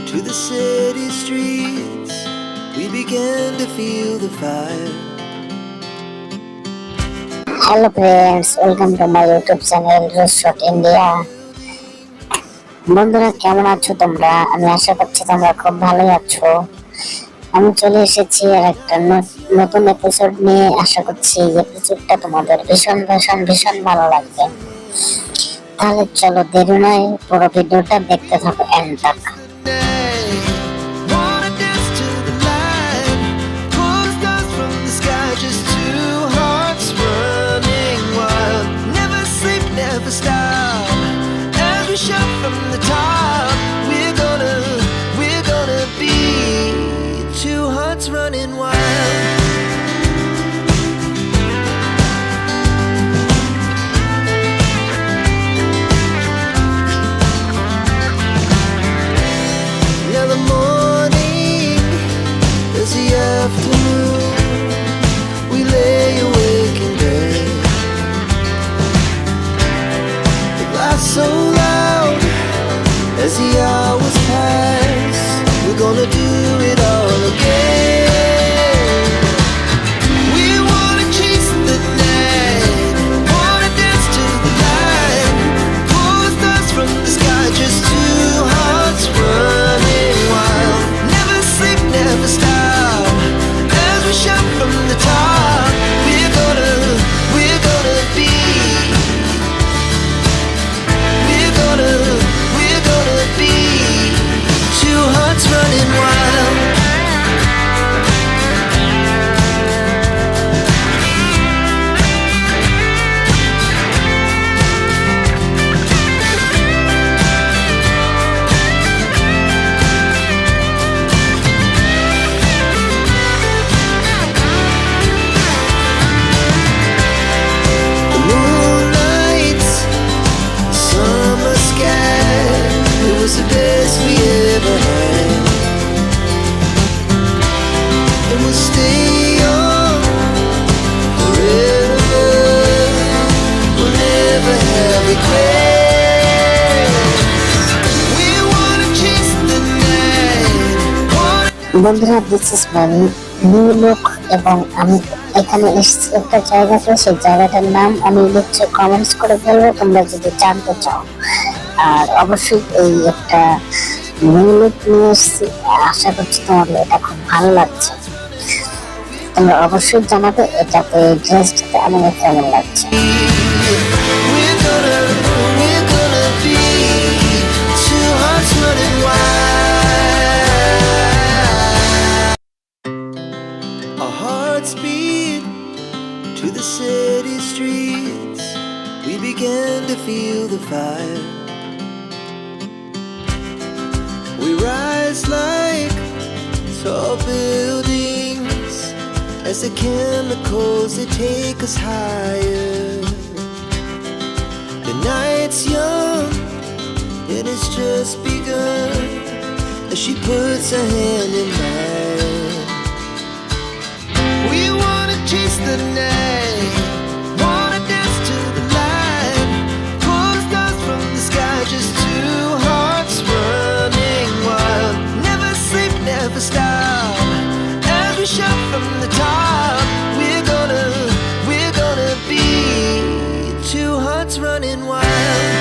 to the city streets, we began to feel the fire. Hello friends, welcome to my YouTube channel Rooshot India. বন্ধুরা কেমন আছো তোমরা? আমি আশা করছি তোমরা খুব ভালোই আছো। আমি চলে এসেছি আর একটা নতুন এপিসোড নিয়ে। আশা করছি এই এপিসোডটা তোমাদের ভীষণ ভীষণ ভীষণ ভালো লাগবে। তাহলে চলো দেরি নয়, পুরো ভিডিওটা দেখতে থাকো এন্ড তক। From the top, we're gonna be two hearts running wild. Now the morning is the afternoon. We lay awake in bed. The glass so loud as the hours pass, we're gonna do it all again. We wanna chase the night, wanna dance to the light, pull the stars from the sky, just two hearts running wild. Never sleep, never stop, as we shout from the top. We're gonna be, we're gonna be two hearts running wild. The moonlights, summer sky, it was the best we ever had. And we'll stay young forever. We'll never have regrets. We wanna chase the night. বন্ধুরা, this is my new look এবং আমি এখানে এসেছি একটা জায়গাতে। সেই জায়গাটার নাম আমি নিচে কমেন্টস করে ফেলবো তোমরা যদি জানতে চাও। আর অবশ্যই এই একটা নিউ লুক নিয়ে এসেছি, আশা করছি তোমাদের এটা খুব ভালো লাগছে। তোমরা অবশ্যই জানাবে এটাতে ড্রেসটাতে আমাদের কেমন লাগছে। We're gonna be two hearts running wild. Our hearts beat to the city streets, we began to feel the fire. We rise like tall buildings as the chemicals they take us higher. The night's young and it's just begun as she puts her hand in mine. We wanna chase the night, wanna dance to the light, pull the stars from the sky, just two hearts running wild. Never sleep, never stop, as we shout from the top. We're gonna be two hearts running wild.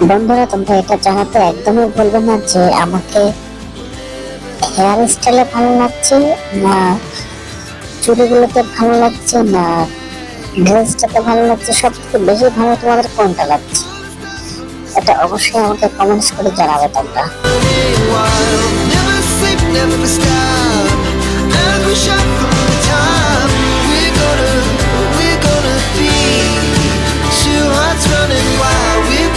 বন্ধুরা, তোমরা এটা জানাতে একদমই ভুলবে না যে আমাকে hair স্টাইলে ভালো লাগছে, না চুড়িগুলোতে ভালো লাগছে, না ড্রেসটাতে ভালো লাগছে, সব থেকে বেশি ভালো তোমাদের কোনটা লাগছে এটা অবশ্যই আমাকে কমেন্টস করে জানাবে তোমরা। Wild, never sleep, never stop. As we shot from the top, we're gonna be two hearts running wild. We're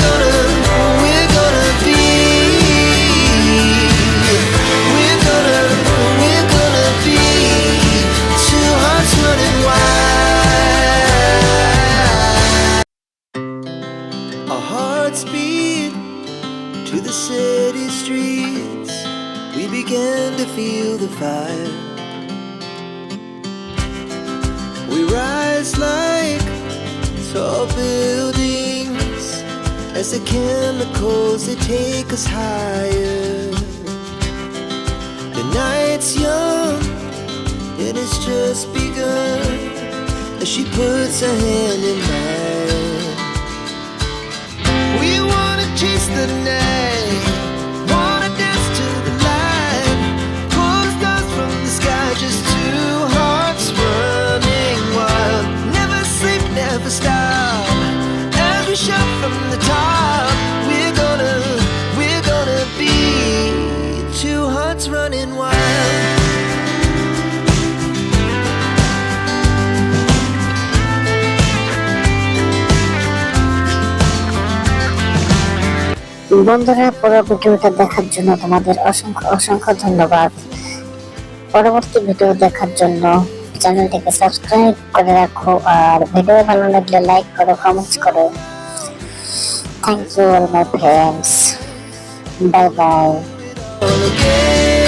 gonna be. We're gonna be two hearts running wild. Our hearts beat to the city streets. We began to feel the fire. We rise like tall buildings as the chemicals they take us higher. The night's young and it's just begun as she puts her hand in mine. We wanna chase the night, wanna dance to the light, pull the stars from the sky, just two hearts running wild. Never sleep, never stop. As we shout from the top, we're gonna be two hearts running wild. বন্ধুরা, পুরো ভিডিওটা দেখার জন্য তোমাদের অসংখ্য অসংখ্য ধন্যবাদ। পরবর্তী ভিডিও দেখার জন্য চ্যানেলটিকে সাবস্ক্রাইব করে রাখো, আর ভিডিও ভালো লাগলে লাইক করো, কমেন্টস করো। Thank you all my friends, bye bye. Again.